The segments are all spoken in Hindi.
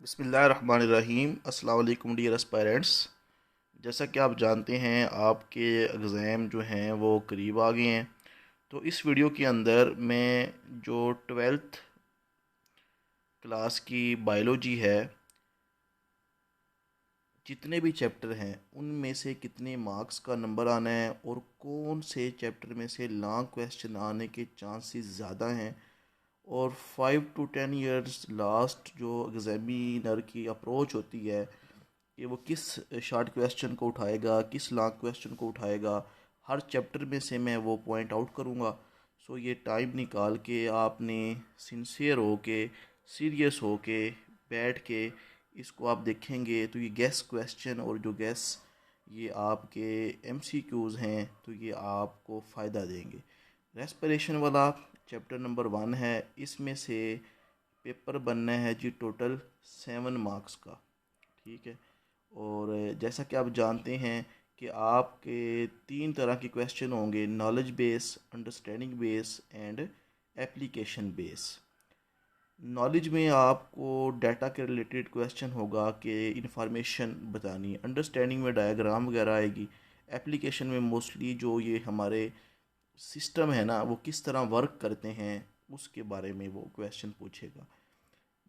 बिस्मिल्लाहिर्रहमानिर्रहीम। अस्सलाम वालेकुम डियर एस्पायरेंट्स। जैसा कि आप जानते हैं आपके एग्ज़ाम जो हैं वो करीब आ गए हैं। तो इस वीडियो के अंदर मैं जो 12th क्लास की बायोलॉजी है, जितने भी चैप्टर हैं उनमें से कितने मार्क्स का नंबर आना है और कौन से चैप्टर में से लॉन्ग क्वेश्चन आने के चांसेस ज़्यादा हैं, और 5 to 10 ईयर्स लास्ट जो एग्ज़ामिनर की अप्रोच होती है कि वो किस शॉर्ट क्वेश्चन को उठाएगा, किस लॉन्ग क्वेश्चन को उठाएगा, हर चैप्टर में से मैं वो पॉइंट आउट करूँगा। सो ये टाइम निकाल के आपने सिंसियर हो के, सीरियस हो के बैठ के इसको आप देखेंगे तो ये गैस क्वेश्चन और जो गैस ये आपके एमसीक्यूज़ हैं तो ये आपको फ़ायदा देंगे। रेस्पिरेशन वाला चैप्टर नंबर 1 है। इसमें से पेपर बनना है जी टोटल 7 मार्क्स का। ठीक है। और जैसा कि आप जानते हैं कि आपके 3 तरह के क्वेश्चन होंगे: knowledge base, understanding base and application base. Knowledge में आपको डाटा के रिलेटेड क्वेश्चन होगा कि इंफॉर्मेशन बतानी है। अंडरस्टैंडिंग में डायग्राम वगैरह आएगी। एप्लीकेशन में मोस्टली जो ये हमारे सिस्टम है ना वो किस तरह वर्क करते हैं उसके बारे में वो क्वेश्चन पूछेगा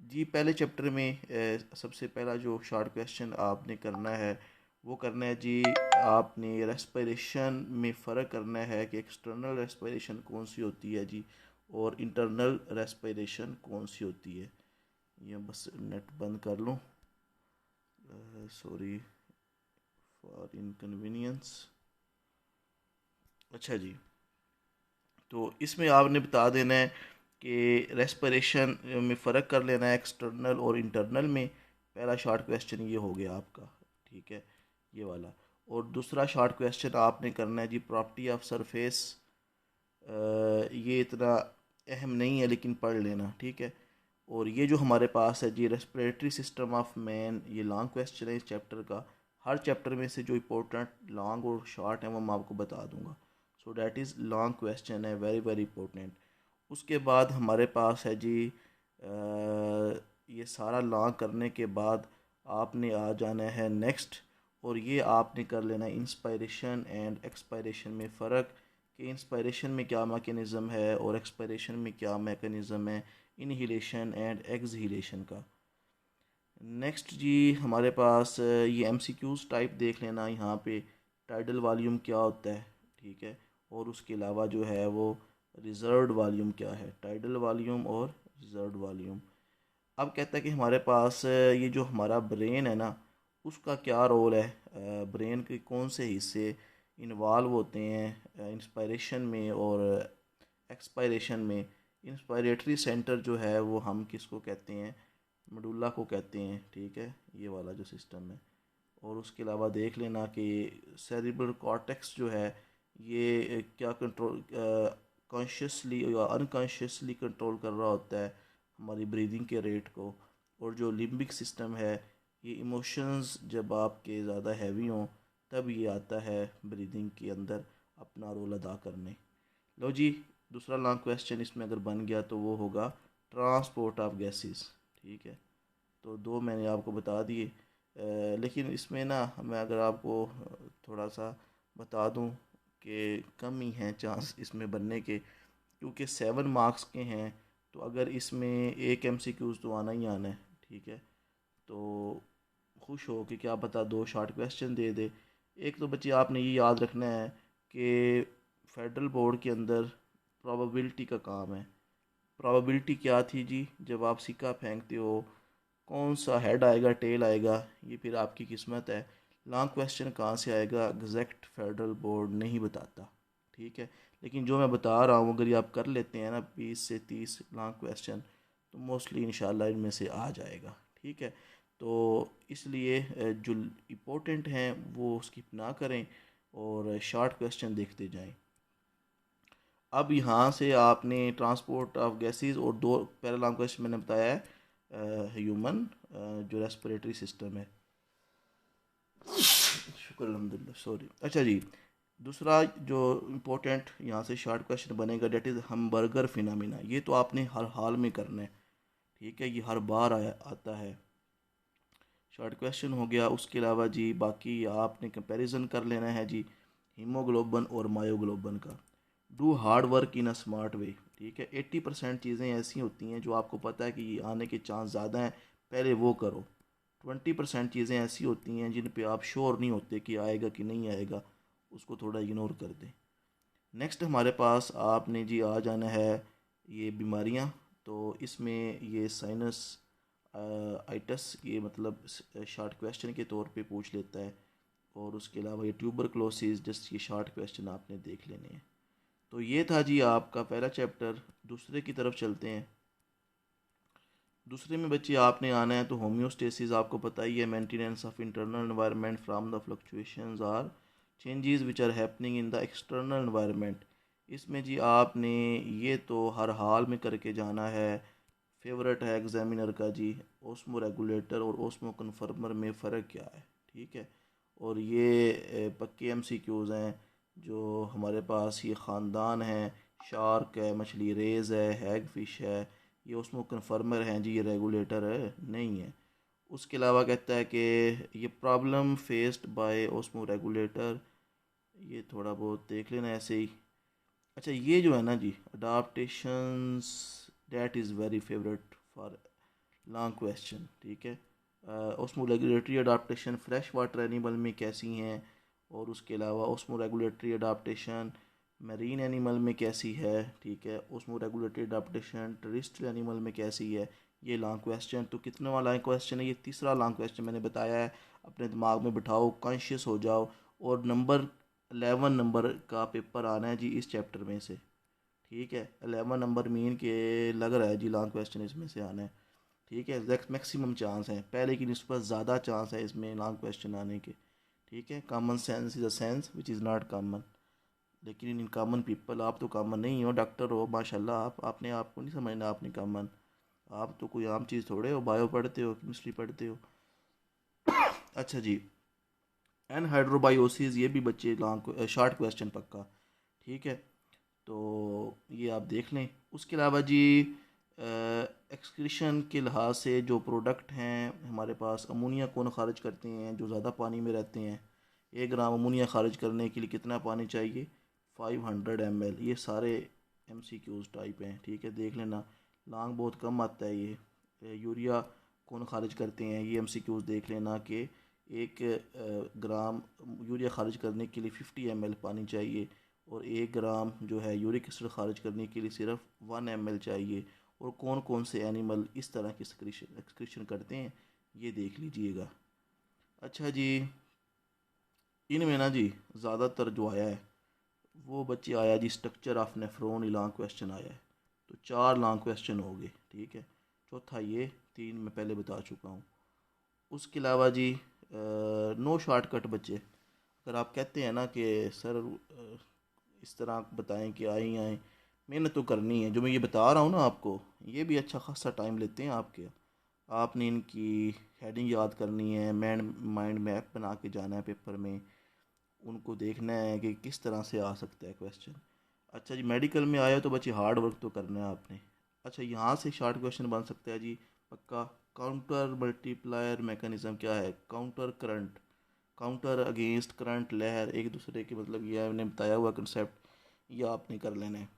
जी। पहले चैप्टर में सबसे पहला जो शॉर्ट क्वेश्चन आपने करना है वो करना है जी, आपने रेस्पिरेशन में फ़र्क करना है कि एक्सटर्नल रेस्पिरेशन कौन सी होती है जी और इंटरनल रेस्पिरेशन कौन सी होती है। ये बस नेट बंद कर लूँ, सॉरी फॉर इनकन्वीनियंस। अच्छा जी, तो इसमें आपने बता देना है कि रेस्पिरेशन में फ़र्क कर लेना है एक्सटर्नल और इंटरनल में। पहला शॉर्ट क्वेश्चन ये हो गया आपका। ठीक है, ये वाला। और दूसरा शॉर्ट क्वेश्चन आपने करना है जी, प्रॉपर्टी ऑफ सरफेस। ये इतना अहम नहीं है लेकिन पढ़ लेना। ठीक है। और ये जो हमारे पास है जी, रेस्पिरेटरी सिस्टम ऑफ मैन, ये लॉन्ग क्वेश्चन है इस चैप्टर का। हर चैप्टर में से जो इंपॉर्टेंट लॉन्ग और शॉर्ट है वो मैं आपको बता दूंगा। So that is long question है, वेरी वेरी इंपॉर्टेंट। उसके बाद हमारे पास है जी, ये सारा लॉन्ग करने के बाद आपने आ जाना है नेक्स्ट। और ये आपने कर लेना है इंस्पायरेशन एंड एक्सपायरेशन में फ़र्क, कि इंस्पायरेशन में क्या मैकेनिज़्म है और एक्सपायरेशन में क्या मैकेनिज़्म है इनहिलेशन एंड एक्सहिलेशन का। नेक्स्ट जी हमारे पास ये एमसीक्यूज़ टाइप देख लेना यहाँ पे। टाइडल वॉल्यूम क्या होता है, ठीक है। और उसके अलावा जो है वो रिजर्व्ड वॉल्यूम क्या है, टाइडल वॉल्यूम और रिजर्व्ड वॉल्यूम। अब कहता है कि हमारे पास ये जो हमारा ब्रेन है ना उसका क्या रोल है, ब्रेन के कौन से हिस्से इन्वॉल्व होते हैं इंस्पायरेशन में और एक्सपायरेशन में। इंस्पायरेटरी सेंटर जो है वो हम किसको कहते हैं, मेडुल्ला को कहते हैं। ठीक है, ये वाला जो सिस्टम है। और उसके अलावा देख लेना कि सेरिब्रल कॉर्टेक्स जो है ये क्या कंट्रोल, कॉन्शियसली या अनकॉन्शियसली कंट्रोल कर रहा होता है हमारी ब्रीदिंग के रेट को। और जो लिम्बिक सिस्टम है ये इमोशंस जब आपके ज़्यादा हैवी हों तब ये आता है ब्रीदिंग के अंदर अपना रोल अदा करने। लो जी, दूसरा लॉन्ग क्वेश्चन इसमें अगर बन गया तो वो होगा ट्रांसपोर्ट ऑफ गैसेस। ठीक है, तो दो मैंने आपको बता दिए। लेकिन इसमें ना मैं अगर आपको थोड़ा सा बता दूं कि कम ही हैं चांस इसमें बनने के, क्योंकि 7 मार्क्स के हैं। तो अगर इसमें एक एमसीक्यूज़ तो आना ही आना है। ठीक है, तो खुश हो कि क्या पता दो शॉर्ट क्वेश्चन दे दे। एक तो बच्चे आपने ये याद रखना है कि फेडरल बोर्ड के अंदर प्रोबेबिलिटी का काम है। प्रोबेबिलिटी क्या थी जी, जब आप सिक्का फेंकते हो कौन सा हेड आएगा टेल आएगा ये फिर आपकी किस्मत है। लॉन्ग क्वेश्चन कहाँ से आएगा एग्जैक्ट फेडरल बोर्ड नहीं बताता। ठीक है, लेकिन जो मैं बता रहा हूँ अगर ये आप कर लेते हैं ना 20 से 30 लॉन्ग क्वेश्चन तो मोस्टली इंशाल्लाह इनमें से आ जाएगा। ठीक है, तो इसलिए जो इम्पोर्टेंट हैं वो स्किप ना करें और शॉर्ट क्वेश्चन देखते जाएं। अब यहाँ से आपने ट्रांसपोर्ट ऑफ गैसेस और दो पैरालॉन्ग क्वेश्चन मैंने बताया है ह्यूमन जो रेस्पिरेटरी सिस्टम है। शुक्र अल्हम्दुलिल्लाह, सॉरी। अच्छा जी, दूसरा जो इम्पोर्टेंट यहाँ से शॉर्ट क्वेश्चन बनेगा डेट इज़ हमबर्गर फिनोमिना। ये तो आपने हर हाल में करना है। ठीक है, ये हर बार आता है। शॉर्ट क्वेश्चन हो गया। उसके अलावा जी बाकी आपने कंपैरिजन कर लेना है जी हीमोग्लोबिन और मायोग्लोबिन का। Do hard work in a smart way, ठीक है। 80% चीज़ें ऐसी होती हैं जो आपको पता है कि ये आने के चांस ज़्यादा हैं, पहले वो करो। 20% चीज़ें ऐसी होती हैं जिन पे आप श्योर नहीं होते कि आएगा कि नहीं आएगा, उसको थोड़ा इग्नोर कर दें। नेक्स्ट हमारे पास आपने जी आ जाना है ये बीमारियां। तो इसमें ये साइनस आइटस ये मतलब शॉर्ट क्वेश्चन के तौर पे पूछ लेता है। और उसके अलावा ये ट्यूबरक्लोसिस, जस्ट ये शॉर्ट क्वेश्चन आपने देख लेने हैं। तो ये था जी आपका पहला चैप्टर। दूसरे की तरफ चलते हैं। दूसरे में बच्चे आपने आना है तो होम्योस्टेसिस आपको पता ही है, maintenance of internal environment from the fluctuations are changes which are happening in the external environment. इसमें जी आपने ये तो हर हाल में करके जाना है। फेवरेट है एग्जामिनर का जी, ओस्मो रेगुलेटर और ओस्मो कन्फर्मर में फ़र्क क्या है, ठीक है। और ये पक्के एमसीक्यूज़ हैं जो हमारे पास ये ख़ानदान है। शार्क है, मछली रेज है, हैग फिश है, ये उसमें कन्फर्मर हैं जी, ये रेगुलेटर है नहीं है। उसके अलावा कहता है कि ये problem faced by osmo regulator, ये थोड़ा बहुत देख लेना ऐसे ही। अच्छा ये जो है ना जी adaptations, that is very favourite for long question, ठीक है। Osmoregulatory adaptation fresh water animal में कैसी हैं, और उसके अलावा osmoregulatory adaptation marine animal में कैसी है, ठीक है। Osmoregulatory adaptation terrestrial animal में कैसी है। ये लॉन्ग क्वेश्चन तो कितने वाला क्वेश्चन है, ये तीसरा लॉन्ग क्वेश्चन मैंने बताया है। अपने दिमाग में बिठाओ, कॉन्शियस हो जाओ। और नंबर 11 नंबर का पेपर आना है जी इस चैप्टर में से, ठीक है। 11 नंबर मीन के लग रहा है जी लॉन्ग क्वेश्चन इसमें से आना है, ठीक है। मैक्सिमम चांस है, पहले की निस्बत ज़्यादा चांस है इसमें लॉन्ग क्वेश्चन आने के, ठीक है। Common sense is a sense which is not common, लेकिन इन कॉमन पीपल, आप तो कॉमन नहीं हो, डॉक्टर हो माशाल्लाह, आप आपने आपको नहीं समझना आपने कॉमन। आप तो कोई आम चीज़ थोड़े हो, बायो पढ़ते हो, केमिस्ट्री पढ़ते हो। अच्छा जी, एनहाइड्रोबायोसिस ये भी बच्चे लॉन्ग शॉर्ट क्वेश्चन पक्का, ठीक है। तो ये आप देख लें। उसके अलावा जी एक्सक्रीशन के लिहाज से जो प्रोडक्ट हैं हमारे पास, अमोनिया कौन खारिज करते हैं जो ज़्यादा पानी में रहते हैं। 1 ग्राम अमोनिया खारिज करने के लिए कितना पानी चाहिए, 500 ml। ये सारे MCQs टाइप हैं, ठीक है, देख लेना। लॉन्ग बहुत कम आता है ये। यूरिया कौन खारिज करते हैं, ये MCQs देख लेना कि 1 ग्राम यूरिया खारिज करने के लिए 50 ml पानी चाहिए, और 1 ग्राम जो है यूरिक एसिड खारिज करने के लिए सिर्फ 1 ml चाहिए। और कौन कौन से एनिमल इस तरह की एक्सक्रीशन करते हैं ये देख लीजिएगा। अच्छा जी, इनमें ना जी ज़्यादातर जो आया है वो बच्चे आया जी structure of nephron, long question आया है। तो 4 लॉन्ग क्वेश्चन हो गए, ठीक है। चौथा ये, 3 मैं पहले बता चुका हूँ। उसके अलावा जी नो शॉर्टकट बच्चे। अगर आप कहते हैं ना कि सर इस तरह बताएं कि आई आए, मेहनत तो करनी है। जो मैं ये बता रहा हूँ ना आपको, ये भी अच्छा खासा टाइम लेते हैं आपके। आपने इनकी हेडिंग याद करनी है, माइंड मैप बना के जाना है पेपर में, उनको देखना है कि किस तरह से आ सकता है क्वेश्चन। अच्छा जी, मेडिकल में आया तो बच्चे हार्ड वर्क तो करना है आपने। अच्छा यहाँ से शॉर्ट क्वेश्चन बन सकता है जी पक्का। काउंटर मल्टीप्लायर मैकेनिज्म क्या है, counter current, counter against current, लहर एक दूसरे के, मतलब ये मैंने बताया हुआ कंसेप्ट, ये आपने कर लेना है।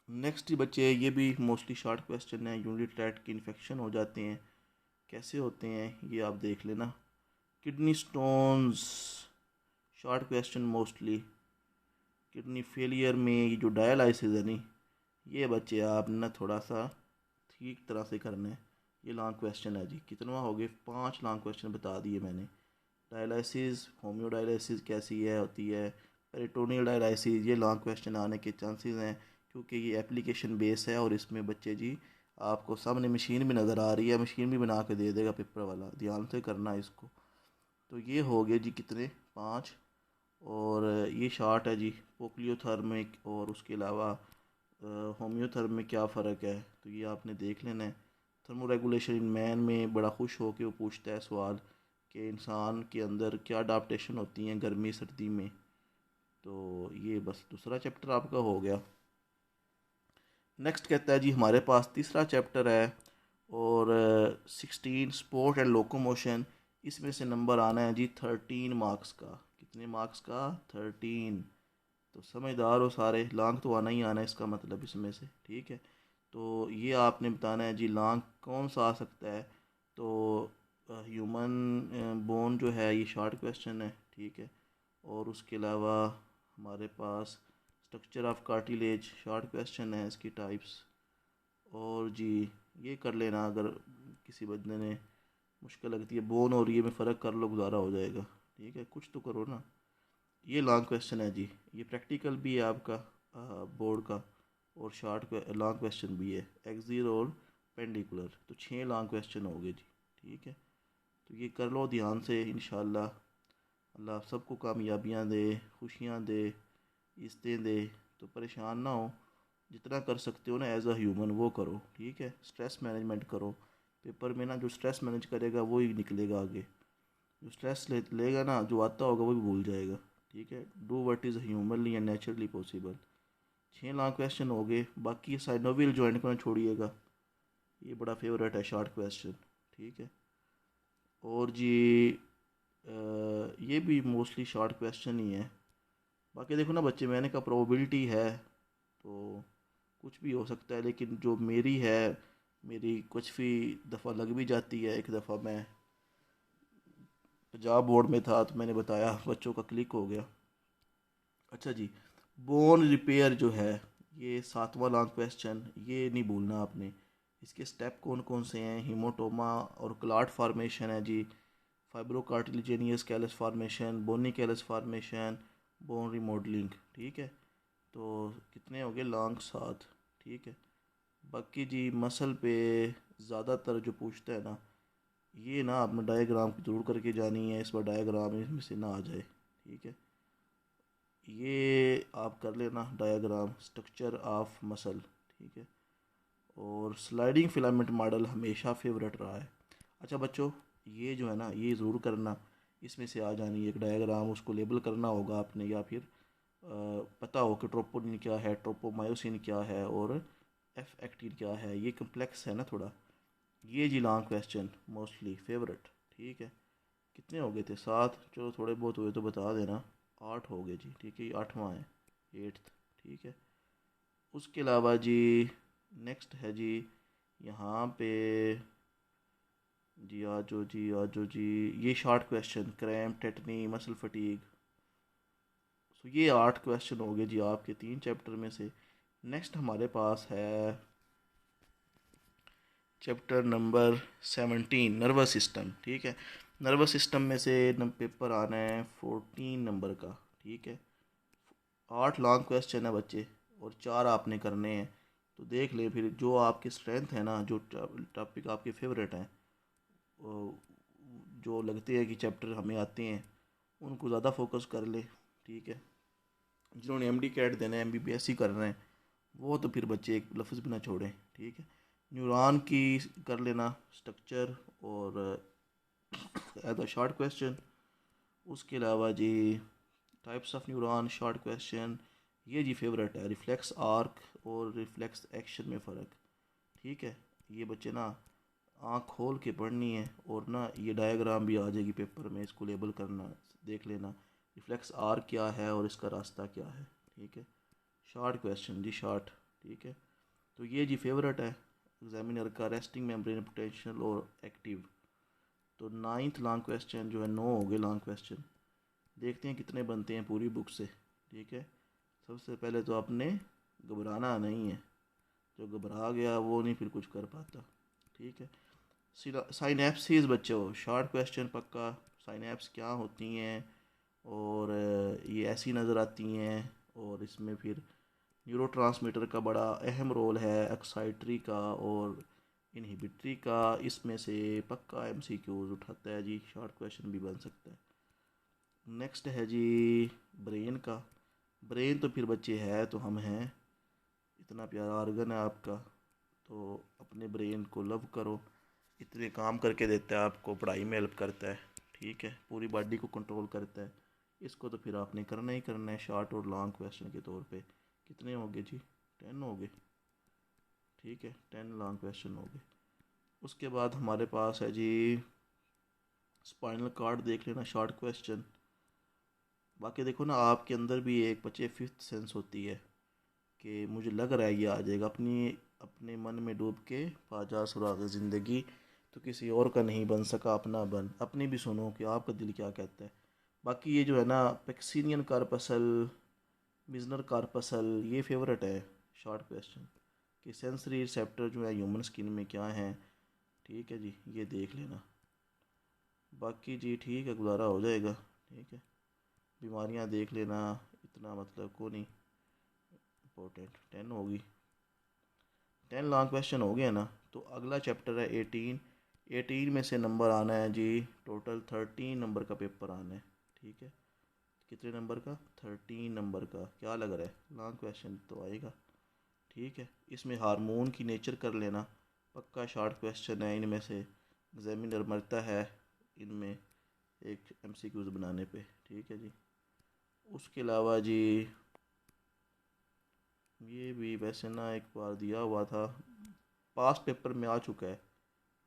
नेक्स्ट बच्चे, ये भी मोस्टली शॉर्ट क्वेश्चन है। यूरिनरी ट्रैक्ट के इन्फेक्शन हो जाते हैं, कैसे होते हैं ये आप देख लेना। Kidney stones short question mostly. Kidney failure में ये जो डायलिसिस है नहीं, ये बच्चे आप ना थोड़ा सा ठीक तरह से करना है। ये लॉन्ग क्वेश्चन है जी, कितना हो गए, 5 लॉन्ग क्वेश्चन बता दिए मैंने। डायलिसिस, होम्यो डायलिसिस कैसी है होती है, पेरिटोनियल डायलिसिस, ये लॉन्ग क्वेश्चन आने के चांसेस हैं क्योंकि ये एप्लीकेशन बेस है। और इसमें बच्चे जी आपको सामने मशीन भी नज़र आ रही है, मशीन भी बना के दे देगा पेपर वाला, ध्यान से करना इसको। तो ये हो गए जी कितने, 5। और ये शार्ट है जी पोक्लियोथर्मिक, और उसके अलावा होम्योथर्म में क्या फ़र्क है, तो ये आपने देख लेना है। थर्मो रेगुलेशन इन मैन में बड़ा खुश हो के वो पूछता है सवाल कि इंसान के अंदर क्या अडाप्टेशन होती हैं गर्मी सर्दी में। तो ये बस दूसरा चैप्टर आपका हो गया। नेक्स्ट कहता है जी हमारे पास तीसरा चैप्टर है और 16 स्पोर्ट एंड लोकोमोशन, इसमें से नंबर आना है जी 13 मार्क्स का। कितने मार्क्स का? 13। तो समझदार हो सारे, लॉन्ग तो आना ही आना है इसका मतलब इसमें से, ठीक है। तो ये आपने बताना है जी लॉन्ग कौन सा आ सकता है। तो ह्यूमन बोन जो है ये शॉर्ट क्वेश्चन है, ठीक है। और उसके अलावा हमारे पास structure of cartilage short question है, इसकी टाइप्स। और जी ये कर लेना, अगर किसी बंदे ने मुश्किल लगती है बोन और ये में फ़र्क कर लो, गुजारा हो जाएगा, ठीक है। कुछ तो करो ना। ये लॉन्ग क्वेश्चन है जी, ये प्रैक्टिकल भी है आपका बोर्ड का, और शॉर्ट लॉन्ग क्वेश्चन भी है, एक्सियल और पेंडिकुलर। तो 6 लॉन्ग क्वेश्चन हो गए जी, ठीक है। तो ये कर लो ध्यान से, इंशाल्लाह अल्लाह सबको कामयाबियाँ दे, खुशियाँ दे, इज़्ज़तें दे। तो परेशान ना हो, जितना कर सकते हो ना एज अ ह्यूमन वो करो, ठीक है। स्ट्रेस मैनेजमेंट करो। पेपर में ना जो स्ट्रेस मैनेज करेगा वो ही निकलेगा आगे। जो स्ट्रेस लेगा ना, जो आता होगा वो भी भूल जाएगा, ठीक है। Do what is humanly and naturally possible. 6 lakh question हो गए, बाकी साइनोविल ज्वाइन करना छोड़िएगा, ये बड़ा फेवरेट है शॉर्ट क्वेश्चन, ठीक है। और जी ये भी मोस्टली शॉर्ट क्वेश्चन ही है। बाकी देखो ना बच्चे, मैंने कहा प्रोबेबिलिटी है तो कुछ भी हो सकता है, लेकिन जो मेरी है, मेरी कुछ भी दफ़ा लग भी जाती है। एक दफ़ा मैं पंजाब बोर्ड में था तो मैंने बताया, बच्चों का क्लिक हो गया। अच्छा जी, बोन रिपेयर जो है, ये 7वां लॉन्ग क्वेश्चन, ये नहीं भूलना आपने। इसके स्टेप कौन कौन से हैं? हीमोटोमा और क्लाट फार्मेशन है जी, फाइब्रोकार्टिलिजेनियस कैलस फार्मेशन, बोनी कैलस फार्मेशन, बोन रिमॉडलिंग, ठीक है। तो कितने हो गए लॉन्ग? 7, ठीक है। बाकी जी मसल पे ज़्यादातर जो पूछता है ना, ये ना आपने डायग्राम जरूर करके जानी है, इस बार डायग्राम इसमें से ना आ जाए, ठीक है। ये आप कर लेना डायग्राम, स्ट्रक्चर ऑफ मसल, ठीक है। और स्लाइडिंग फिलामेंट मॉडल हमेशा फेवरेट रहा है। अच्छा बच्चों, ये जो है ना ये ज़रूर करना, इसमें से आ जानी है एक डायग्राम, उसको लेबल करना होगा आपने, या फिर पता हो कि ट्रोपोनिन क्या है, ट्रोपोमायोसिन क्या है, और एफ एक्टिन क्या है। ये कम्प्लेक्स है ना थोड़ा। ये जी लॉन्ग क्वेश्चन मोस्टली फेवरेट, ठीक है। कितने हो गए थे? 7, चलो थोड़े बहुत हुए तो बता देना। 8 हो गए जी, ठीक है। ये 8वां है, 8th, ठीक है। उसके अलावा जी नेक्स्ट है जी यहाँ पे, जी आजो जी आजो जी, ये short question cramp, tetany, muscle fatigue. So ये 8 क्वेश्चन हो गए जी आपके 3 चैप्टर में से। नेक्स्ट हमारे पास है चैप्टर नंबर 17, नर्वस सिस्टम, ठीक है। नर्वस सिस्टम में से पेपर आना है 14 नंबर का, ठीक है। 8 लॉन्ग क्वेश्चन है बच्चे, और 4 आपने करने हैं। तो देख ले फिर, जो आपकी स्ट्रेंथ है ना, जो टॉपिक आपके फेवरेट हैं, जो लगते हैं कि चैप्टर हमें आते हैं, उनको ज़्यादा फोकस कर ले, ठीक है। जिन्होंने एमडी कैट देना है, एमबीबीएस ही करना है, वो तो फिर बच्चे एक लफ्ज़ भी ना छोड़ें, ठीक है। न्यूरॉन की कर लेना स्ट्रक्चर और एज अ शॉर्ट क्वेश्चन। उसके अलावा जी types of neuron short question, ये जी फेवरेट है, रिफ्लेक्स आर्क और रिफ्लेक्स एक्शन में फ़र्क, ठीक है। ये बच्चे ना आँख खोल के पढ़नी है, और ना ये डायग्राम भी आ जाएगी पेपर में, इसको लेबल करना, देख लेना रिफ्लेक्स आर्क क्या है और इसका रास्ता क्या है, ठीक है। शॉर्ट क्वेश्चन जी, शॉर्ट, ठीक है। तो ये जी फेवरेट है एग्जामिनर का, रेस्टिंग मेम्ब्रेन पोटेंशियल और एक्टिव। तो 9th लॉन्ग क्वेश्चन जो है, 9 हो गए लॉन्ग क्वेश्चन। देखते हैं कितने बनते हैं पूरी बुक से, ठीक है। सबसे पहले तो आपने घबराना नहीं है, जो घबरा गया वो नहीं फिर कुछ कर पाता, ठीक है। साइनेप्सिस बच्चों, शॉर्ट क्वेश्चन पक्का। साइनेप्स क्या होती हैं, और ये ऐसी नज़र आती हैं, और इसमें फिर न्यूरोट्रांसमीटर का बड़ा अहम रोल है, एक्साइटरी का और इनहिबिटरी का। इसमें से पक्का एमसीक्यूज उठाता है जी, शॉर्ट क्वेश्चन भी बन सकता है। नेक्स्ट है जी ब्रेन का। ब्रेन तो फिर बच्चे है तो हम हैं, इतना प्यारा ऑर्गन है आपका, तो अपने ब्रेन को लव करो। इतने काम करके देता है आपको, पढ़ाई में हेल्प करता है, ठीक है। पूरी बॉडी को कंट्रोल करता है। इसको तो फिर आपने करना ही करना है शॉर्ट और लॉन्ग क्वेश्चन के तौर पे। कितने हो गए जी? 10 हो गए, ठीक है। 10 लॉन्ग क्वेश्चन हो गए। उसके बाद हमारे पास है जी स्पाइनल कार्ड देख लेना, शॉर्ट क्वेश्चन। बाकी देखो ना, आपके अंदर भी एक बच्चे फिफ्थ सेंस होती है कि मुझे लग रहा है ये आ जाएगा। अपने मन में डूब के पाजा सुराग ज़िंदगी, तो किसी और का नहीं बन सका अपना बन, अपनी भी सुनो कि आपका दिल क्या कहता है। बाकी ये जो है ना, पेक्सिनियन कार्पसल, मिजनर कार्पसल, ये फेवरेट है शॉर्ट क्वेश्चन कि सेंसरी रिसेप्टर जो है ह्यूमन स्किन में क्या है। ठीक है जी, ये देख लेना। बाकी जी ठीक है, गुजारा हो जाएगा। ठीक है, बीमारियां देख लेना, इतना मतलब को नहीं इम्पोर्टेंट। 10 होगी, 10 लॉन्ग क्वेश्चन हो गया ना। तो अगला चैप्टर है 18। 18 में से नंबर आना है जी, टोटल 13 नंबर का पेपर आना है। ठीक है, कितने नंबर का? 13 नंबर का। क्या लग रहा है, लॉन्ग क्वेश्चन तो आएगा। ठीक है, इसमें हार्मोन की नेचर कर लेना, पक्का शॉर्ट क्वेश्चन है इनमें से। एग्जामिनर मरता है इनमें एक एमसीक्यूज बनाने पे। ठीक है जी। उसके अलावा जी ये भी वैसे ना एक बार दिया हुआ था, पास पेपर में आ चुका है।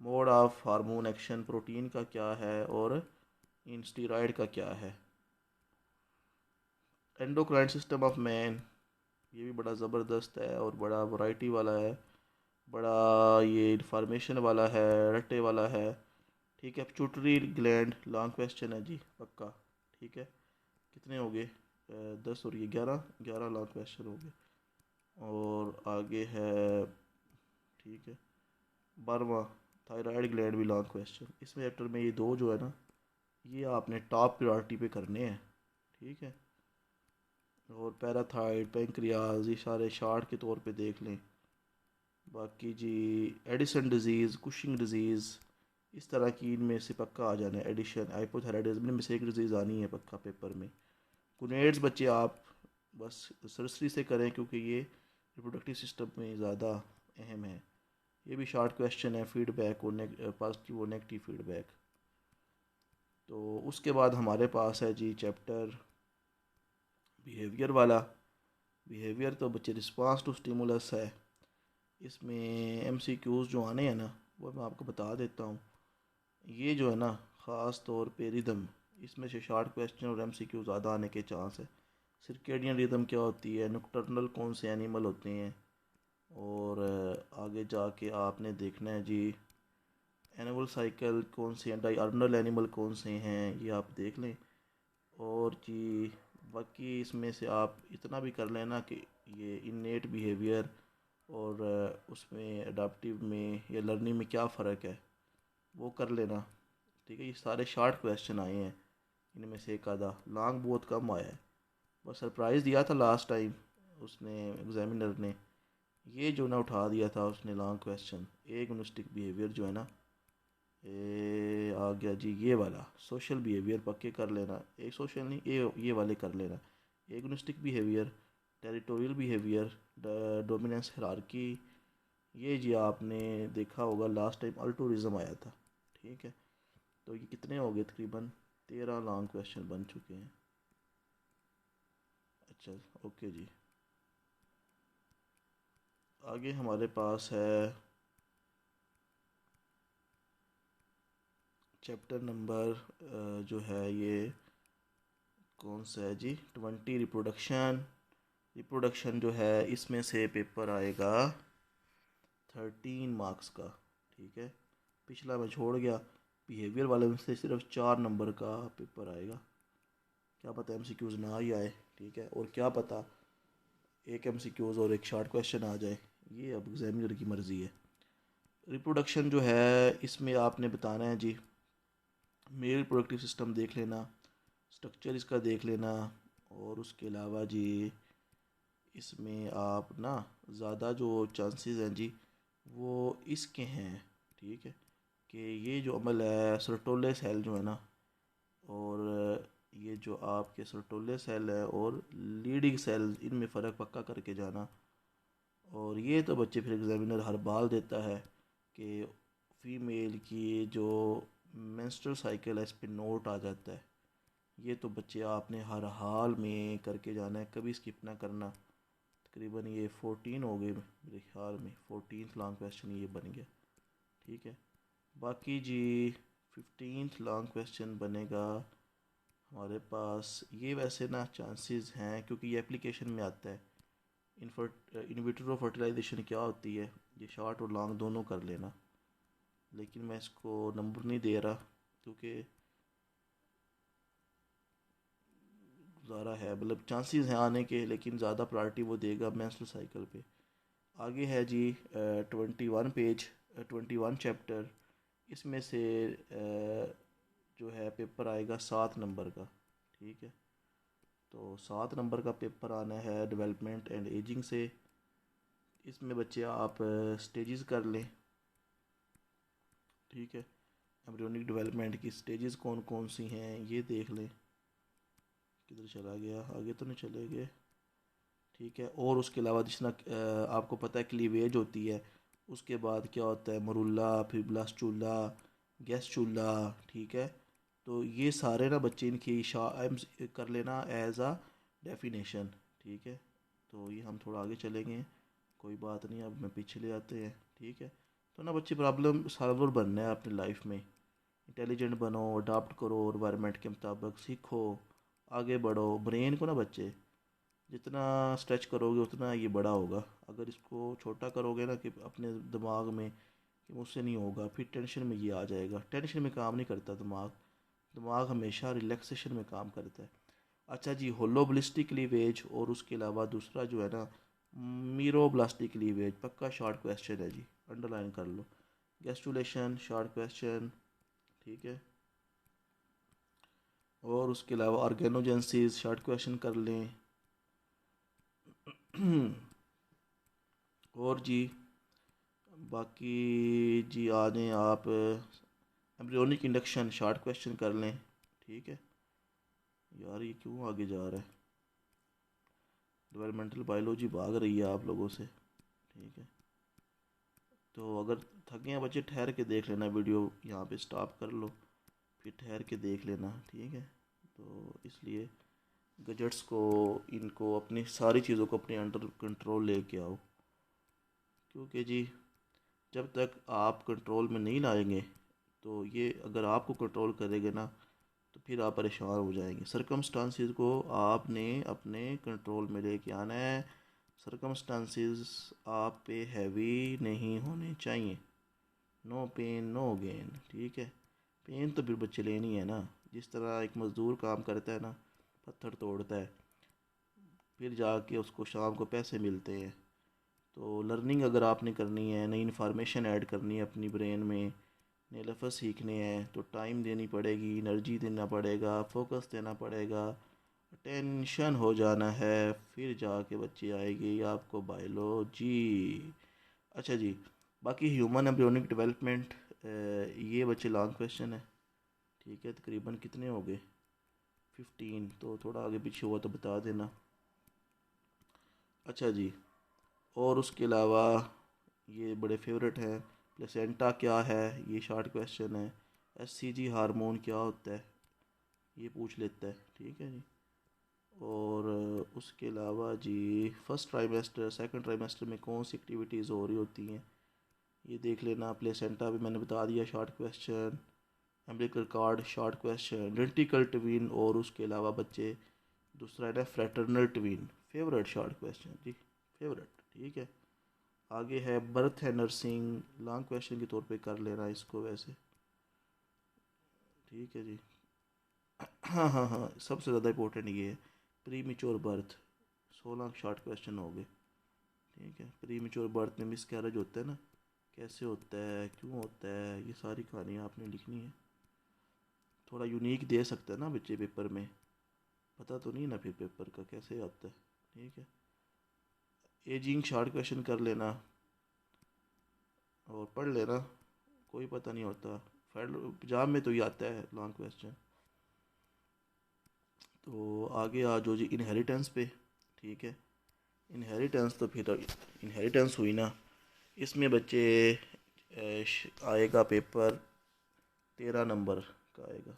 Mode of hormone action protein का क्या है और इन स्टीरॉयड का क्या है। एंडोक्राइन सिस्टम ऑफ मैन, ये भी बड़ा ज़बरदस्त है और बड़ा वैरायटी वाला है, बड़ा ये इंफॉर्मेशन वाला है, रट्टे वाला है। ठीक है, पिट्यूटरी ग्लैंड, लॉन्ग क्वेश्चन है जी पक्का। ठीक है, कितने हो गए? 10 और ये 11, 11 लॉन्ग क्वेश्चन हो गए। और आगे है, ठीक है, 12वां थायराइड ग्लैंड भी लॉन्ग क्वेश्चन। इसमें चैप्टर में ये दो जो है ना, ये आपने टॉप प्रायोरिटी पे करने हैं। ठीक है, और पैराथाइड, पेंक्रियाज, ये सारे शार्ट के तौर पे देख लें। बाकी जी एडिसन डिज़ीज़, कुशिंग डिज़ीज़, इस तरह की इनमें से पक्का आ जाना है। एडिशन, हाइपोथायराइडिज्म, इनमें से एक डिज़ीज़ आनी है पक्का पेपर में। गुनेड्स बच्चे आप बस सरसरी से करें क्योंकि ये रिप्रोडक्टिव सिस्टम में ज़्यादा अहम है। ये भी शॉर्ट क्वेश्चन है, फीडबैक और पॉजिटिव और नेगेटिव फीडबैक। तो उसके बाद हमारे पास है जी चैप्टर बिहेवियर वाला। बिहेवियर तो बच्चे रिस्पांस टू स्टिमुलस है। इसमें एमसीक्यूज़ जो आने हैं ना, वो मैं आपको बता देता हूँ। ये जो है ना, ख़ास तौर पे रिदम, इसमें से शॉर्ट क्वेश्चन और एमसीक्यू ज़्यादा आने के चांस है। सर्केडियन रिदम क्या होती है, नॉकटर्नल कौन से एनिमल होते हैं, और आगे जाके आपने देखना है जी एनुअल साइकिल कौन से हैं, डायर्नल एनिमल कौन से हैं, ये आप देख लें। और जी बाकी इसमें से आप इतना भी कर लेना कि ये इन्नेट बिहेवियर और उसमें अडाप्टिव में या लर्निंग में क्या फ़र्क है, वो कर लेना। ठीक है, ये सारे शॉर्ट क्वेश्चन आए हैं, इनमें से एक आधा लॉन्ग बहुत कम आया है। बस सरप्राइज़ दिया था लास्ट टाइम उसने, एग्जामिनर ने ये जो ना उठा दिया था उसने लॉन्ग क्वेश्चन। एगोनिस्टिक बिहेवियर जो है ना, आ गया जी ये वाला। सोशल बिहेवियर पक्के कर लेना, एक सोशल नहीं, ये वाले कर लेना। Agonistic behaviour, territorial behaviour, dominance hierarchy, ये जी आपने देखा होगा लास्ट टाइम अल्टूरिज्म आया था। ठीक है, तो ये कितने हो गए? तकरीबन 13 लॉन्ग क्वेश्चन बन चुके हैं। अच्छा, ओके जी। आगे हमारे पास है चैप्टर नंबर जो है ये कौन सा है जी, 20, रिप्रोडक्शन। रिप्रोडक्शन जो है इसमें से पेपर आएगा 13 मार्क्स का। ठीक है, पिछला मैं छोड़ गया, बिहेवियर वाले में से सिर्फ 4 नंबर का पेपर आएगा। क्या पता एमसीक्यूज़ ना ही आए। ठीक है, और क्या पता एक एमसीक्यूज़ और एक शॉर्ट क्वेश्चन आ जाए, ये अब एग्जामिनर की मर्ज़ी है। रिप्रोडक्शन जो है इसमें आपने बताना है जी, मेल रिप्रोडक्टिव सिस्टम देख लेना, स्ट्रक्चर इसका देख लेना, और उसके अलावा जी इसमें आप ना ज़्यादा जो चांसेस हैं जी वो इसके हैं। ठीक है, कि ये जो अमल है सर्टोले सेल जो है ना, और ये जो आपके सर्टोले सेल है और लीडिंग सेल, इनमें फ़र्क पक्का करके जाना। और ये तो बच्चे फिर एग्जामिनर हर बाल देता है कि फ़ीमेल की जो मेंस्ट्रुअल साइकिल है इस पे नोट आ जाता है। ये तो बच्चे आपने हर हाल में करके जाना है, कभी स्किप ना करना। तकरीबन ये 14 हो गए मेरे ख्याल में, 14 लॉन्ग क्वेश्चन ये बन गया। ठीक है, बाकी जी 15th लॉन्ग क्वेश्चन बनेगा हमारे पास। ये वैसे ना चांसेस हैं क्योंकि ये एप्लीकेशन में आता है। इन विट्रो फर्टिलाइजेशन क्या होती है, ये शॉर्ट और लॉन्ग दोनों कर लेना, लेकिन मैं इसको नंबर नहीं दे रहा क्योंकि ज़्यादा है, मतलब चांसेस हैं आने के, लेकिन ज़्यादा प्रायोरिटी वो देगा मेंस्ट्रुअल साइकिल पे। आगे है जी 21 पेज, 21 चैप्टर। इसमें से जो है पेपर आएगा 7 नंबर का। ठीक है, तो 7 नंबर का पेपर आना है डेवलपमेंट एंड एजिंग से। इसमें बच्चे आप स्टेजेस कर लें। ठीक है, एम्ब्रियोनिक डेवलपमेंट की स्टेजेस कौन कौन सी हैं ये देख लें। किधर चला गया, आगे तो नहीं चले गए। ठीक है, और उसके अलावा जिसना आपको पता है क्लीवेज होती है, उसके बाद क्या होता है मरुल्ला, फिर ब्लास्टुला, गैस्टुला। ठीक है, तो ये सारे ना बच्चे इनकी कर लेना एज आ डेफिनेशन। ठीक है, तो ये हम थोड़ा आगे चलेंगे, कोई बात नहीं, अब मैं पीछे ले आते हैं। ठीक है, तो ना बच्चे प्रॉब्लम सॉल्वर बनना है अपनी लाइफ में। इंटेलिजेंट बनो, अडाप्ट करो एनवायरनमेंट के मुताबिक, सीखो, आगे बढ़ो। ब्रेन को ना बच्चे जितना स्ट्रेच करोगे उतना ये बड़ा होगा। अगर इसको छोटा करोगे ना कि अपने दिमाग में कि मुझसे नहीं होगा, फिर टेंशन में ये आ जाएगा। टेंशन में काम नहीं करता दिमाग, दिमाग हमेशा रिलैक्सेशन में काम करता है। अच्छा जी, होलोब्लिस्टिक लीवेज और उसके अलावा दूसरा जो है ना मीरोब्लास्टिक लीवेज, पक्का शॉर्ट क्वेश्चन है जी, अंडरलाइन कर लो। Gastrulation short question. ठीक है, और उसके अलावा ऑर्गेनोजेंसिस शॉर्ट क्वेश्चन कर लें। और जी बाकी जी आ जाएं आप, एम्ब्रियोनिक इंडक्शन शॉर्ट क्वेश्चन कर लें। ठीक है, यार ये क्यों आगे जा रहा है, डेवलपमेंटल बायोलॉजी भाग रही है आप लोगों से। ठीक है, तो अगर थके हैं बच्चे ठहर के देख लेना, वीडियो यहाँ पे स्टॉप कर लो, फिर ठहर के देख लेना। ठीक है, तो इसलिए गजट्स को, इनको अपनी सारी चीज़ों को अपने अंडर कंट्रोल लेके आओ, क्योंकि जी जब तक आप कंट्रोल में नहीं लाएंगे तो ये अगर आपको कंट्रोल करेंगे ना तो फिर आप परेशान हो जाएंगे। सरकमस्टांसिस को आपने अपने कंट्रोल में लेके आना है। सरकमस्टांसिस आप पे हैवी नहीं होने चाहिए। No pain no gain. ठीक है, पेन तो फिर बच्चे लेनी है ना, जिस तरह एक मज़दूर काम करता है ना, पत्थर तोड़ता है, फिर जाके उसको शाम को पैसे मिलते हैं। तो लर्निंग अगर आपने करनी है, नई इन्फॉर्मेशन ऐड करनी है अपनी ब्रेन में, नए लफ्ज़ सीखने हैं, तो टाइम देनी पड़ेगी, एनर्जी देना पड़ेगा, फोकस देना पड़ेगा, टेंशन हो जाना है, फिर जाके बच्चे आएगी आपको बायोलॉजी। अच्छा जी, बाकी ह्यूमन एम्ब्रियोनिक डेवलपमेंट, ये बच्चे लॉन्ग क्वेश्चन है। ठीक है, तकरीबन कितने हो गए, 15, तो थोड़ा आगे पीछे हुआ तो बता देना। अच्छा जी, और उसके अलावा ये बड़े फेवरेट हैं, प्लेसेंटा क्या है, ये शॉर्ट क्वेश्चन है। एससीजी हार्मोन क्या होता है, ये पूछ लेता है। ठीक है जी, और उसके अलावा जी फर्स्ट ट्राइमेस्टर सेकंड ट्राइमेस्टर में कौन सी एक्टिविटीज़ हो रही होती हैं ये देख लेना। प्लेसेंटा भी मैंने बता दिया short question. Umbilical cord short question. Identical twin, और उसके अलावा बच्चे दूसरा है ना fraternal twin, favourite short question जी, फेवरेट। ठीक है, आगे है बर्थ है नर्सिंग, लॉन्ग क्वेश्चन के तौर पे कर लेना इसको वैसे। ठीक है जी, हाँ हाँ हाँ, सबसे ज़्यादा इंपॉर्टेंट ये है pre mature birth, 16 short question हो गए। ठीक है, प्री मिच्योर बर्थ में मिस कैरेज होता है ना, कैसे होता है, क्यों होता है, ये सारी कहानियाँ आपने लिखनी है। थोड़ा यूनिक दे सकते हैं ना बच्चे पेपर में, पता तो नहीं ना फिर पेपर का कैसे आता है। ठीक है, एजिंग शॉर्ट क्वेश्चन कर लेना और पढ़ लेना, कोई पता नहीं होता। फेडरल एग्जाम में तो ये आता है लॉन्ग क्वेश्चन। तो आगे आ जाओ जी इनहेरिटेंस पे। ठीक है, इनहेरिटेंस तो फिर इनहेरिटेंस हुई ना, इसमें बच्चे आएगा पेपर 13 नंबर का आएगा,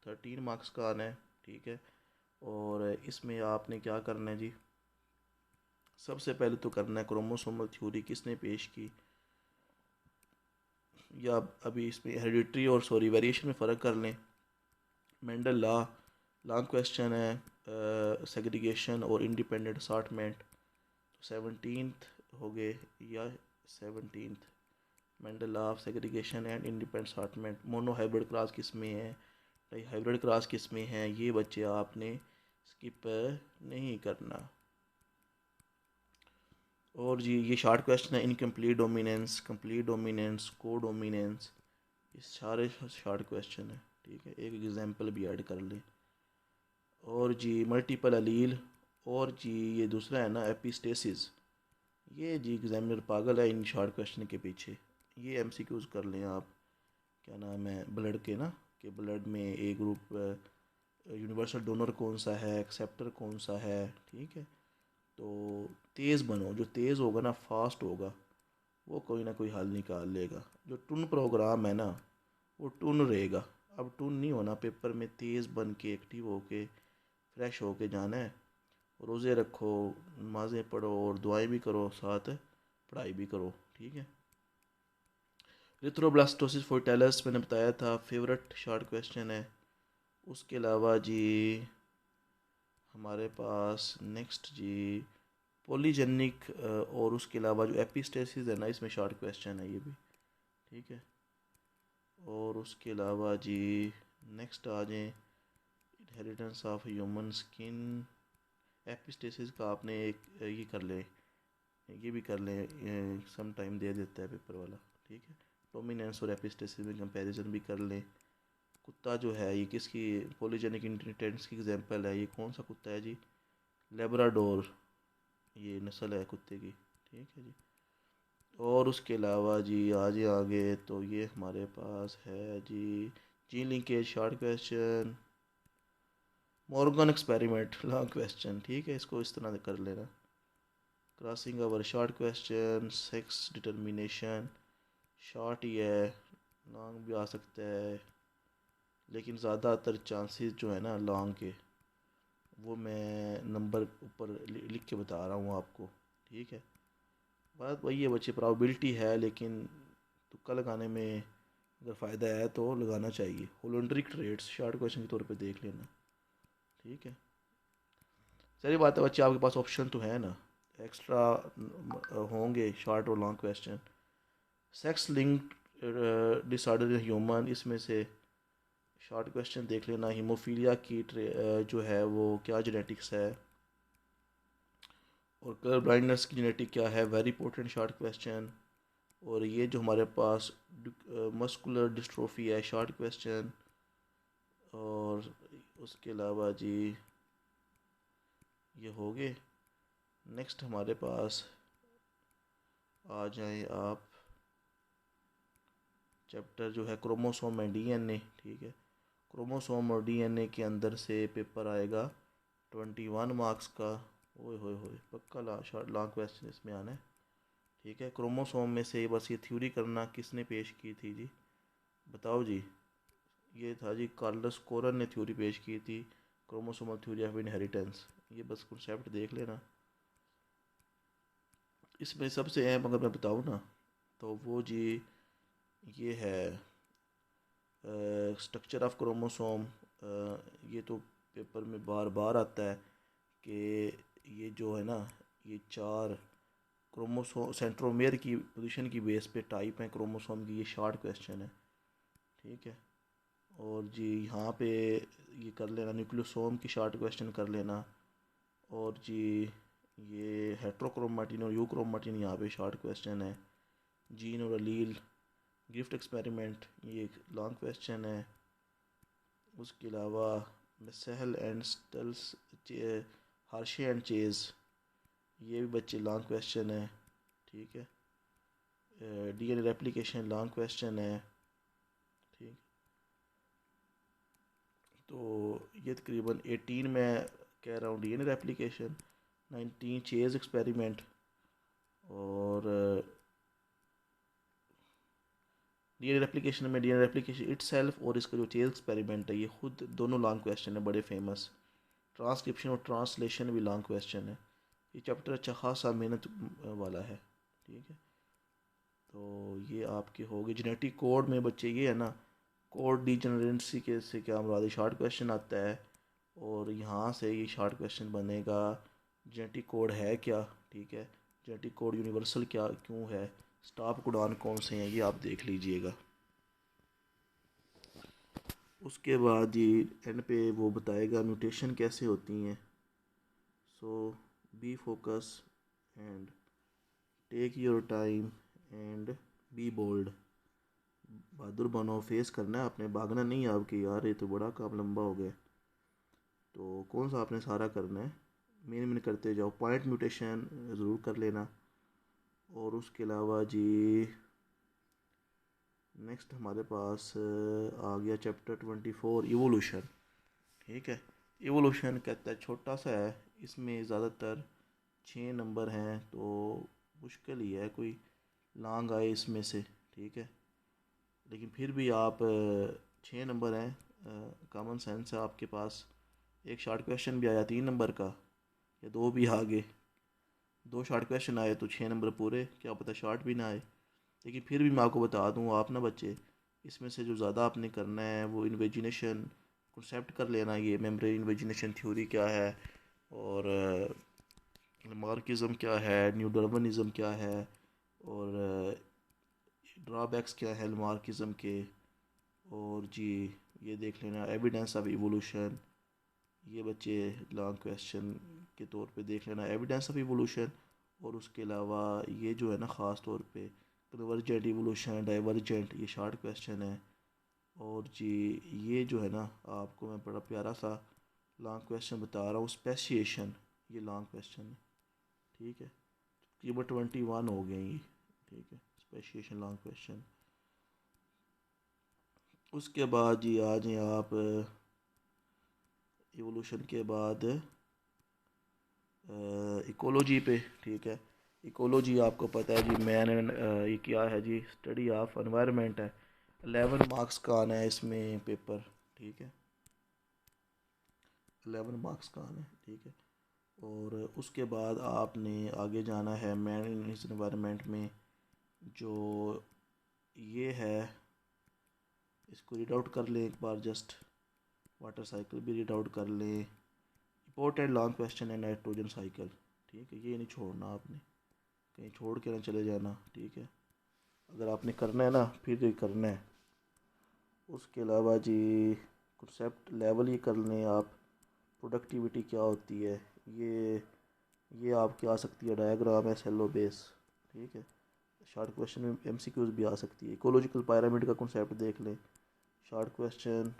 13 मार्क्स का आना है। ठीक है, और इसमें आपने क्या करना है जी, सबसे पहले तो करना है क्रोमोसोमल थ्योरी किसने पेश की। या अभी इसमें हेरिडिटरी और सॉरी वेरिएशन में फ़र्क कर लें। मेंडल लॉ लॉन्ग क्वेश्चन है, सेग्रीगेशन और इंडिपेंडेंट असार्टमेंट। तो 17th हो गए या 17th Mendel law of segregation and independent assortment. Mono hybrid cross किस में है, डाई हाइब्रिड क्रॉस किस में है, ये बच्चे आपने स्किप नहीं करना। और जी ये शॉर्ट क्वेश्चन है, इनकम्प्लीट डोमिनेंस, कंप्लीट डोमिनेंस, को डोमिनेंस, ये सारे शॉर्ट क्वेश्चन है। ठीक है, एक एग्जांपल भी ऐड कर लें। और जी मल्टीपल अलील, और जी ये दूसरा है ना एपिस्टेसिस, ये जी एग्जामिनर पागल है इन शॉर्ट क्वेश्चन के पीछे। ये एमसीक्यूज कर लें आप, क्या नाम है ब्लड के ना, कि ब्लड में ए ग्रुप यूनिवर्सल डोनर कौन सा है, एक्सेप्टर कौन सा है। ठीक है, तो तेज़ बनो, जो तेज़ होगा ना फास्ट होगा वो कोई ना कोई हल निकाल लेगा। जो टून प्रोग्राम है ना वो टून रहेगा। अब टून नहीं होना, पेपर में तेज़ बन के एक्टिव होके फ्रेश होके जाना है। रोज़े रखो, नमाज़ें पढ़ो और दुआएं भी करो, साथ पढ़ाई भी करो। ठीक है, रिथ्रोब्लास्टोसिस फोर्टेलस मैंने बताया था, फेवरेट शॉर्ट क्वेश्चन है। उसके अलावा जी हमारे पास नेक्स्ट जी पॉलीजेनिक, और उसके अलावा जो एपिस्टेसिस है ना इसमें शॉर्ट क्वेश्चन है ये भी। ठीक है, और उसके अलावा जी नेक्स्ट आ जाएं, inheritance of human skin. Epistasis का आपने एक ये कर लें, ये भी कर लें, सम टाइम दे देता है पेपर वाला। ठीक है, डोमिनेंस और एपिस्टेसिस में कंपैरिजन भी कर लें। कुत्ता जो है ये किसकी पॉलीजेनिक इंटेंस की एग्जांपल है, ये कौन सा कुत्ता है जी, लेब्राडोर, ये नस्ल है कुत्ते की। ठीक है जी, और उसके अलावा जी आगे आगे तो ये हमारे पास है जी जी linkage short question, Morgan experiment long question. ठीक है, इसको इस तरह कर लेना। Crossing over short question, sex determination short ही है, लॉन्ग भी आ सकता है, लेकिन ज़्यादातर चांसेस जो है ना लॉन्ग के, वो मैं नंबर ऊपर लिख के बता रहा हूँ आपको। ठीक है, बात वही है बच्चे, प्रोबेबिलिटी है, लेकिन तुक्का लगाने में अगर फ़ायदा है तो लगाना चाहिए। होलोड्रिक ट्रेड्स शॉर्ट क्वेश्चन के तौर पे देख लेना। ठीक है, सही बात है बच्चे, आपके पास ऑप्शन तो है ना, एक्स्ट्रा होंगे शॉर्ट और long question. Sex linked disorder in human, इसमें से शॉर्ट क्वेश्चन देख लेना। हीमोफीलिया की जो है वो क्या जेनेटिक्स है, और कलर ब्लाइंडनेस की जेनेटिक क्या है, वेरी इंपॉर्टेंट शॉर्ट क्वेश्चन। और ये जो हमारे पास मस्कुलर डिस्ट्रोफी है शॉर्ट क्वेश्चन। और उसके अलावा जी ये हो गए। नेक्स्ट हमारे पास आ जाएं आप, चैप्टर जो है क्रोमोसोम एंड डीएनए। ठीक है, क्रोमोसोम और डीएनए के अंदर से पेपर आएगा 21 मार्क्स का। ओए होए होए, पक्का शॉर्ट लॉन्ग क्वेश्चन इसमें आना है। ठीक है, क्रोमोसोम में से बस ये थ्योरी करना किसने पेश की थी जी, बताओ जी। ये था जी कार्लस कोरन ने थ्योरी पेश की थी, क्रोमोसोमल थ्योरी ऑफ इनहेरिटेंस। ये बस कॉन्सेप्ट देख लेना। इसमें सबसे अहम अगर मैं बताऊँ ना तो वो जी ये है स्ट्रक्चर ऑफ क्रोमोसोम। ये तो पेपर में बार बार आता है कि ये जो है ना ये चार क्रोमोसोम सेंट्रोमेयर की पोजीशन की बेस पे टाइप है क्रोमोसोम की, ये शॉर्ट क्वेश्चन है। ठीक है, और जी यहाँ पे ये कर लेना, न्यूक्लियोसोम की शॉर्ट क्वेश्चन कर लेना। और जी ये हेट्रोक्रोमाटिन और यूक्रोमाटिन यहाँ पे शॉर्ट क्वेश्चन है। जीन और अलील गिफ्ट एक्सपेरिमेंट, ये एक लॉन्ग क्वेश्चन है। उसके अलावा सेहल एंड स्टल्स, हार्शे एंड चेज, ये भी बच्चे लॉन्ग क्वेश्चन है। ठीक है, डीएनए रेप्लिकेशन लॉन्ग क्वेश्चन है। ठीक, तो ये तकरीबन 18 में कह रहा हूँ डीएनए रेप्लिकेशन, 19 चेज एक्सपेरिमेंट, और डीएनए रेप्लिकेशन में डीएनए रेप्लिकेशन इटसेल्फ और इसका जो चेज एक्सपेरिमेंट है ये खुद दोनों लॉन्ग क्वेश्चन है, बड़े फेमस। ट्रांसक्रिप्शन और ट्रांसलेशन भी लॉन्ग क्वेश्चन है। ये चैप्टर अच्छा खासा मेहनत वाला है। ठीक है, तो ये आपके हो गए जेनेटिक कोड में बच्चे, ये है ना कोड डिजेनरेसी के से क्या मुराद है, शॉर्ट क्वेश्चन आता है और यहाँ से ये शॉर्ट क्वेश्चन बनेगा जेनेटिक कोड है क्या, ठीक है, जेनेटिक कोड यूनिवर्सल क्या क्यों है, स्टॉप कोडॉन कौन से हैं, ये आप देख लीजिएगा। उसके बाद ये एंड पे वो बताएगा म्यूटेशन कैसे होती हैं। So be focus and take your time and be bold. बहादुर बनो, फेस करना है आपने, भागना नहीं है आपके, यार ये तो बड़ा काम लंबा हो गया। तो कौन सा आपने सारा करना है, मेन मेन करते जाओ, पॉइंट म्यूटेशन ज़रूर कर लेना। और उसके अलावा जी नेक्स्ट हमारे पास आ गया चैप्टर 24 इवोल्यूशन, ठीक है। इवोल्यूशन कहता है छोटा सा है, इसमें ज़्यादातर 6 नंबर हैं, तो मुश्किल ही है कोई लॉन्ग आए इसमें से, ठीक है। लेकिन फिर भी आप 6 नंबर हैं, कॉमन सेंस है आपके पास। एक शॉर्ट क्वेश्चन भी आया 3 नंबर का, या 2 भी आ गए, 2 शॉर्ट क्वेश्चन आए तो 6 नंबर पूरे, क्या पता शॉर्ट भी ना आए। लेकिन फिर भी मैं आपको बता दूँ, आप ना बच्चे इसमें से जो ज़्यादा आपने करना है वो इन्वेजिनेशन कंसेप्ट कर लेना, ये मेमोरी इन्वेजिनेशन थ्योरी क्या है, और मार्किज्म क्या है, न्यू डार्विनिज्म क्या है, और ड्रॉबैक्स क्या है मार्किज्म के। और जी ये देख लेना एविडेंस ऑफ इवोल्यूशन, ये बच्चे लॉन्ग क्वेश्चन के तौर पे देख लेना एविडेंस ऑफ इवोल्यूशन। और उसके अलावा ये जो है ना ख़ास तौर पे कन्वर्जेंट इवोल्यूशन, डाइवर्जेंट, ये शॉर्ट क्वेश्चन है। और जी ये जो है ना आपको मैं बड़ा प्यारा सा लॉन्ग क्वेश्चन बता रहा हूँ, स्पेसिएशन, ये लॉन्ग क्वेश्चन है, ठीक है। तकरीबन 21 हो गए ये, ठीक है, स्पेसिएशन लॉन्ग क्वेश्चन। उसके बाद जी आ जाए आप इवोल्यूशन के बाद इकोलॉजी पे, ठीक है। इकोलॉजी आपको पता है जी मैन एंड ये क्या है जी, स्टडी ऑफ एनवायरनमेंट है। 11 मार्क्स का आना है इसमें पेपर, ठीक है, 11 मार्क्स का आना है, ठीक है। और उसके बाद आपने आगे जाना है मैन इन हिज एनवायरनमेंट में, जो ये है इसको रीड आउट कर लें एक बार, जस्ट वाटर साइकिल भी रीड आउट कर लें। इंपॉर्टेंट लॉन्ग क्वेश्चन है नाइट्रोजन साइकिल, ठीक है, ये नहीं छोड़ना आपने, कहीं छोड़ के ना चले जाना, ठीक है, अगर आपने करना है ना फिर ये करना है। उसके अलावा जी कंसेप्ट लेवल ये कर लें आप, प्रोडक्टिविटी क्या होती है, ये आपकी आ सकती है डायग्राम है सेलो बेस, ठीक है। शॉर्ट क्वेश्चन में एमसीक्यूज भी आ सकती है। इकोलॉजिकल पिरामिड का कंसेप्ट देख लें, शॉर्ट क्वेश्चन।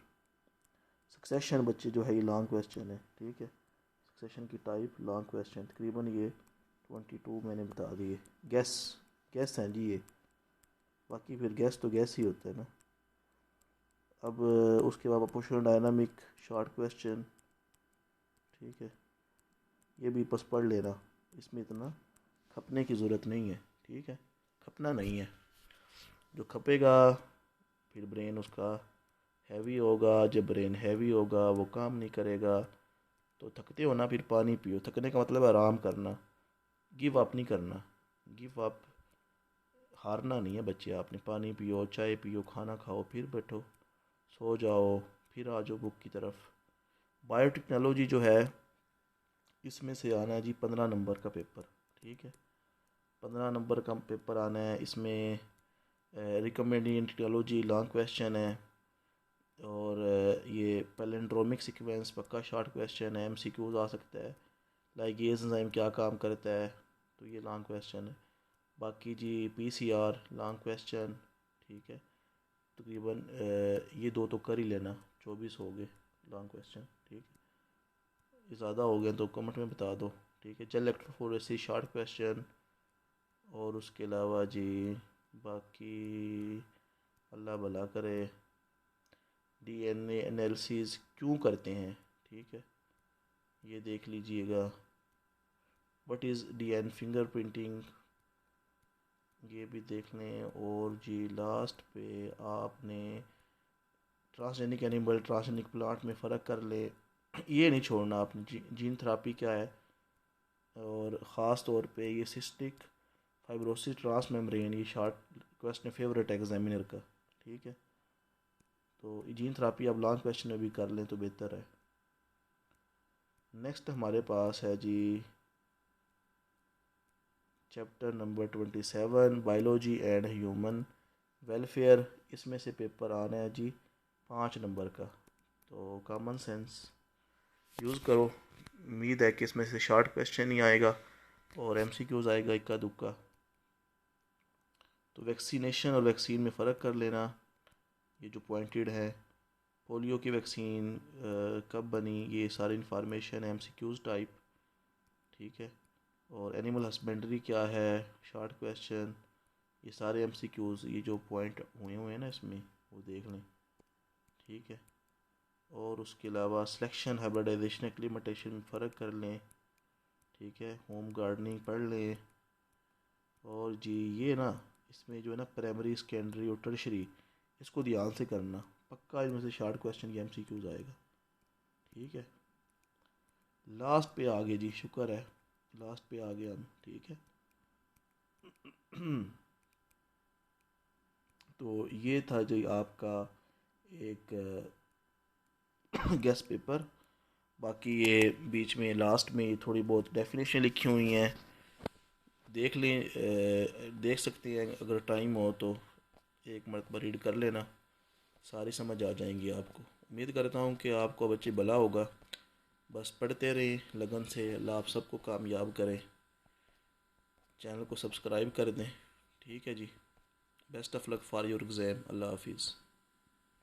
सक्सेशन बच्चे जो है ये लॉन्ग क्वेश्चन है, ठीक है, सक्सेशन की टाइप लॉन्ग क्वेश्चन, तकरीबन ये 22 मैंने बता दिए। गैस, गैस हैं जी ये, बाकी फिर गैस तो गैस ही होता है ना। अब उसके बाद पोषण डायनामिक शॉर्ट क्वेश्चन, ठीक है, ये भी बस पढ़ लेना, इसमें इतना खपने की ज़रूरत नहीं है, ठीक है, खपना नहीं है। जो खपेगा फिर ब्रेन उसका हैवी होगा, जब ब्रेन हैवी होगा वो काम नहीं करेगा। तो थकते हो ना, फिर पानी पियो, थकने का मतलब है आराम करना, गिव अप नहीं करना, गिव अप हारना नहीं है बच्चे, आपने पानी पियो, चाय पियो, खाना खाओ, फिर बैठो, सो जाओ, फिर आ जाओ बुक की तरफ। बायोटेक्नोलॉजी जो है इसमें से आना है जी 15 नंबर का पेपर, ठीक है, 15 नंबर का पेपर आना है। इसमें रिकमेंडिंग टेक्नोलॉजी लॉन्ग क्वेश्चन है, और ये पैलिंड्रोमिक सीक्वेंस पक्का शॉर्ट क्वेश्चन है, एमसीक्यूज आ सकता है, लाइगेज एंजाइम क्या काम करता है, तो ये लॉन्ग क्वेश्चन है। बाकी जी पीसीआर लॉन्ग क्वेश्चन, ठीक है, तकरीबन ये 2 तो कर ही लेना, 24 हो गए लॉन्ग क्वेश्चन, ठीक है। ये ज़्यादा हो गए तो कमेंट में बता दो, ठीक है। Gel electrophoresis short question. और उसके अलावा जी बाकी अल्लाह भला करे, डीएनए एनालिसिस क्यों करते हैं, ठीक है, ये देख लीजिएगा। व्हाट इज़ डीएन फिंगरप्रिंटिंग, ये भी देख लें। और जी लास्ट पे आपने ट्रांसजेनिक एनिमल ट्रांसजेनिक प्लांट में फ़र्क कर ले, ये नहीं छोड़ना आपने, जीन थेरापी क्या है, और ख़ास तौर पे ये सिस्टिक फाइब्रोसिस ट्रांस मेम्ब्रेन, ये शॉर्ट क्वेश्चन फेवरेट है एग्जामिनर का। ठीक है, तो जीन थेरापी आप लॉन्ग क्वेश्चन में भी कर लें तो बेहतर है। नेक्स्ट हमारे पास है जी chapter number 27 biology and human welfare. इसमें से पेपर आना है जी 5 नंबर का, तो कॉमन सेंस यूज़ करो। उम्मीद है कि इसमें से शॉर्ट क्वेश्चन ही आएगा और एमसीक्यूज़ आएगा इक्का दुक्का। तो वैक्सीनेशन और वैक्सीन में फ़र्क कर लेना, ये जो पॉइंटेड है। पोलियो की वैक्सीन कब बनी, ये सारी इंफॉर्मेशन एमसीक्यूज़ टाइप। ठीक है, और एनिमल हस्बेंड्री क्या है, शॉर्ट क्वेश्चन। ये सारे एमसीक्यूज़, ये जो पॉइंट हुए हुए हैं ना इसमें, वो देख लें। ठीक है, और उसके अलावा सिलेक्शन हाइब्रिडाइजेशन एक्लीमेटेशन में फ़र्क कर लें। ठीक है, होम गार्डनिंग पढ़ लें। और जी ये ना इसमें जो है ना प्राइमरी सेकेंडरी और टर्शरी, इसको ध्यान से करना, पक्का इनमें से शॉर्ट क्वेश्चन की एमसीक्यूज़ आएगा। ठीक है, लास्ट पे आ गए जी, शुक्र है लास्ट पे आ गए हम। ठीक है तो ये था जी आपका एक गेस्ट पेपर। बाकी ये बीच में लास्ट में थोड़ी बहुत डेफिनेशन लिखी हुई हैं, देख लें, देख सकते हैं अगर टाइम हो तो एक मरतबा रीड कर लेना, सारी समझ आ जाएंगी आपको। उम्मीद करता हूँ कि आपको बच्चे भला होगा। बस पढ़ते रहें लगन से, अल्लाह आप सबको कामयाब करें। चैनल को सब्सक्राइब कर दें। ठीक है जी, best of luck for your exam. अल्लाह हाफिज़।